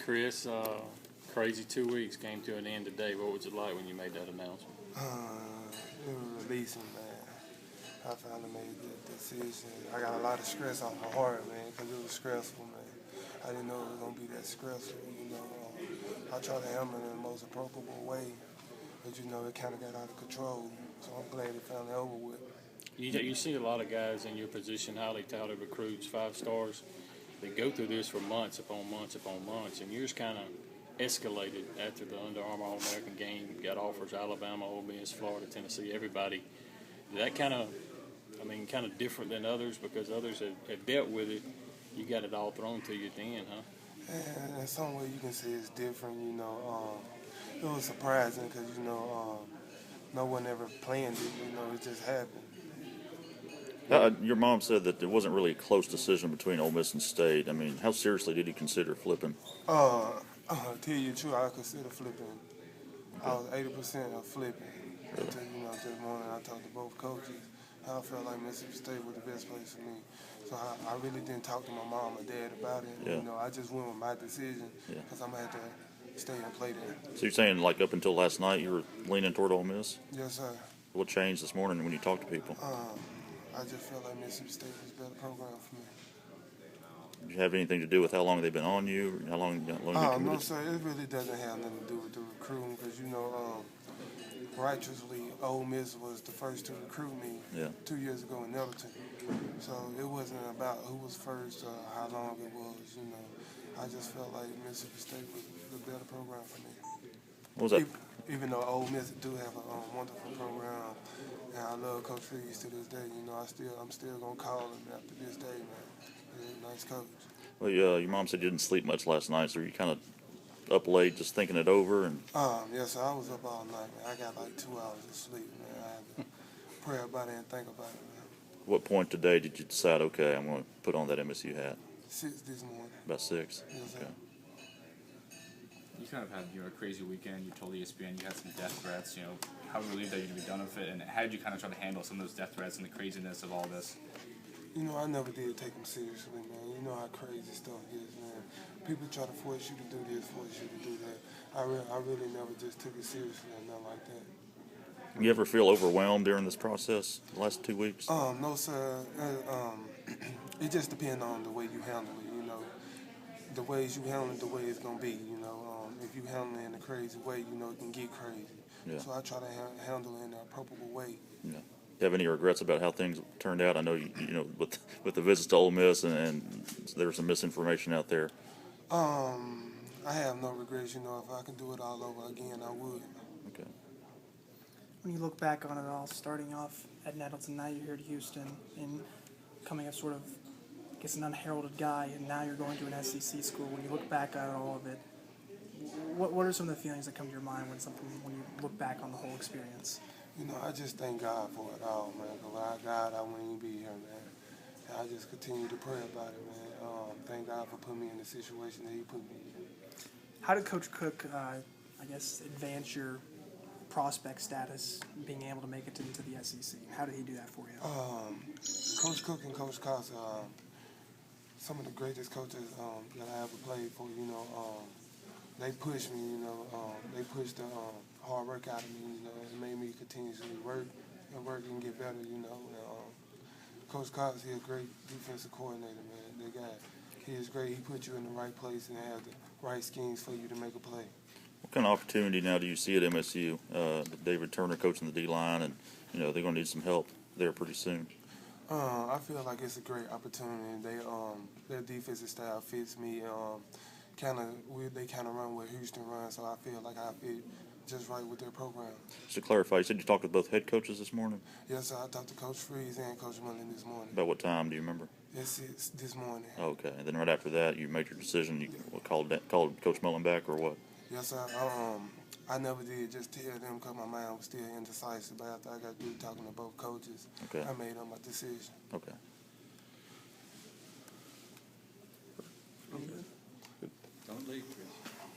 Chris, crazy 2 weeks came to an end today. What was it like when you made that announcement? It was releasing, man. I finally made the decision. I got a lot of stress on my heart, man, because it was stressful, man. I didn't know it was going to be that stressful, you know. I tried to handle it in the most appropriate way, but, you know, it kind of got out of control. So I'm glad it finally over with. You see a lot of guys in your position, highly touted recruits, 5 stars, they go through this for months upon months upon months, and yours kind of escalated after the Under Armour All-American game. Got offers Alabama, Ole Miss, Florida, Tennessee, everybody. That kind of different than others because others have dealt with it. You got it all thrown to you at the end, huh? And in some way you can say it's different, you know. It was surprising because, you know, no one ever planned it, you know, it just happened. Your mom said that there wasn't really a close decision between Ole Miss and State. I mean, how seriously did you consider flipping? To tell you the truth, I consider flipping. I was 80% of flipping. Really? Until, you know, this morning I talked to both coaches. I felt like Mississippi State was the best place for me. So I really didn't talk to my mom or dad about it. Yeah. You know, I just went with my decision because I'm going to have to stay and play there. So you're saying, like, up until last night, you were leaning toward Ole Miss? Yes, sir. What changed this morning when you talked to people? I just felt like Mississippi State was a better program for me. Did you have anything to do with how long they've been on you? How long you committed? No, sir. It really doesn't have nothing to do with the recruiting because, you know, righteously, Ole Miss was the first to recruit me 2 years ago in Nettleton. So it wasn't about who was first or how long it was, you know. I just felt like Mississippi State was the better program for me. What was that? Even though Ole Miss do have a wonderful program, and I love Coach Freeze to this day, you know, I'm still going to call him after this day, man. He's a nice coach. Well, your mom said you didn't sleep much last night, so you kind of up late just thinking it over. And yes, I was up all night, man. I got like 2 hours of sleep, man. I had to pray about it and think about it, man. what point today did you decide, okay, I'm going to put on that MSU hat? 6 this morning. About 6? Yes, sir. Okay. You kind of had a crazy weekend. You told ESPN you had some death threats. How relieved that you're going to be done with it, and how did you kind of try to handle some of those death threats and the craziness of all this? You know, I never did take them seriously, man. You know how crazy stuff is, man. People try to force you to do this, force you to do that. I really never just took it seriously or nothing like that. You ever feel overwhelmed during this process the last 2 weeks? No, sir. It just depends on the way you handle it, you know. The ways you handle it, the way it's going to be, you know. If you handle it in a crazy way, you know, it can get crazy. Yeah. So I try to handle it in an appropriate way. Yeah. Do you have any regrets about how things turned out? I know, you know, with the visits to Ole Miss and there was some misinformation out there. I have no regrets, you know. If I can do it all over again, I would. Okay. When you look back on it all, starting off at Nettleton, now you're here to Houston, and coming as sort of, I guess, an unheralded guy, and now you're going to an SEC school. When you look back at all of it, what are some of the feelings that come to your mind when you look back on the whole experience? You know, I just thank God for it all, man. Because without God, I wouldn't even be here, man. And I just continue to pray about it, man. Thank God for putting me in the situation that He put me in. How did Coach Cook, I guess, advance your prospect status, being able to make it into the SEC? How did he do that for you? Coach Cook and Coach Costa, some of the greatest coaches that I ever played for, you know, they pushed me, you know, they pushed the hard work out of me, you know, it made me continuously work and get better, you know. And, Coach Costa, he's a great defensive coordinator, man. He is great. He put you in the right place and has the right schemes for you to make a play. What kind of opportunity now do you see at MSU? David Turner coaching the D-line, and, you know, they're going to need some help there pretty soon. I feel like it's a great opportunity. Their defensive style fits me. They kind of run what Houston runs, so I feel like I fit just right with their program. Just to clarify, you said you talked with both head coaches this morning? Yes, sir. I talked to Coach Freeze and Coach Mullen this morning. About what time, do you remember? It's this morning. Okay, and then right after that, you made your decision. You called Coach Mullen back, or what? Yes, sir. I never did just tell them because my mind was still indecisive. But after I got through talking to both coaches, I made my decision. Okay. Don't leave.